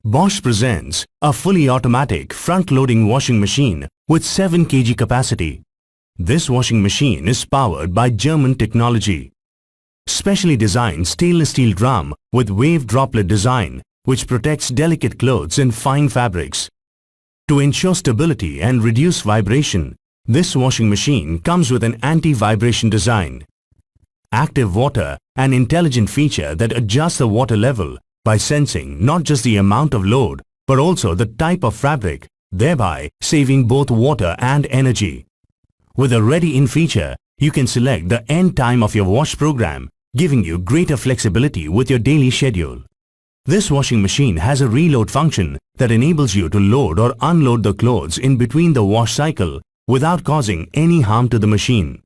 Bosch presents a fully automatic front-loading washing machine with 7 kg capacity. This washing machine is powered by German technology. Specially designed stainless steel drum with wave droplet design which protects delicate clothes and fine fabrics. To ensure stability and reduce vibration, this washing machine comes with an anti-vibration design. Active water, an intelligent feature that adjusts the water level by sensing not just the amount of load but also the type of fabric, thereby saving both water and energy. With a ready-in feature, you can select the end time of your wash program, giving you greater flexibility with your daily schedule. This washing machine has a reload function that enables you to load or unload the clothes in between the wash cycle without causing any harm to the machine.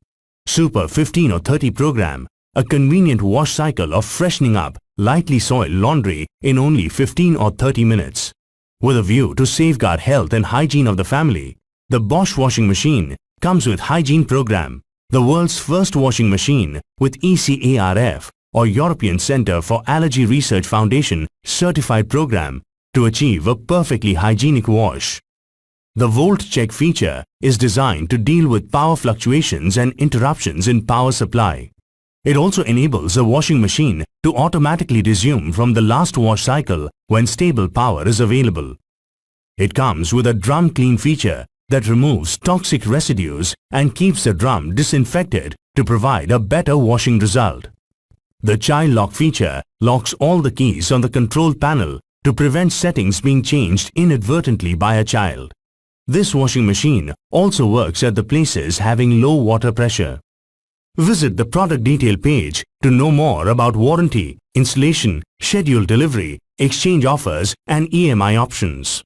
Super 15 or 30 program, a convenient wash cycle of freshening up lightly soiled laundry in only 15 or 30 minutes. With a view to safeguard health and hygiene of the family, the Bosch washing machine comes with Hygiene Program, the world's first washing machine with ECARF or European Centre for Allergy Research Foundation certified program to achieve a perfectly hygienic wash. The Volt Check feature is designed to deal with power fluctuations and interruptions in power supply. It also enables the washing machine to automatically resume from the last wash cycle when stable power is available. It comes with a drum clean feature that removes toxic residues and keeps the drum disinfected to provide a better washing result. The child lock feature locks all the keys on the control panel to prevent settings being changed inadvertently by a child. This washing machine also works at the places having low water pressure. Visit the product detail page to know more about warranty, installation, scheduled delivery, exchange offers and EMI options.